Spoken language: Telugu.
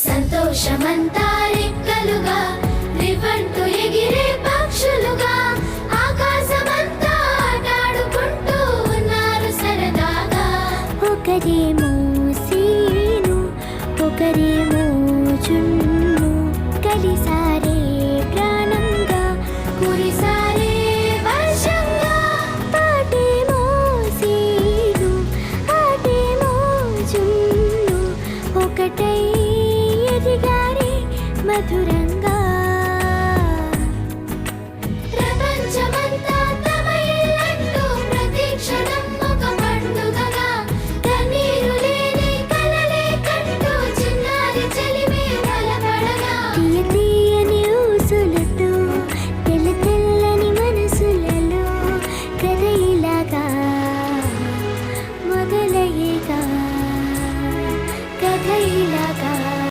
సంతోషమంతా రెక్కలుగా రివ్వంటూ ఎగిరే పక్షులుగా ఆకాశమంతా ఆటాడుకుంటూ ఉన్నారు సరదాగా. ఒకరేమో సీను ఒకరేమో చున్ను కలిసారే ప్రాణంగా కురిసారే వర్షంగా. పాటేమో సీను ఆటేమో చున్ను ఒకటై ఎదిగారే మధురంగా.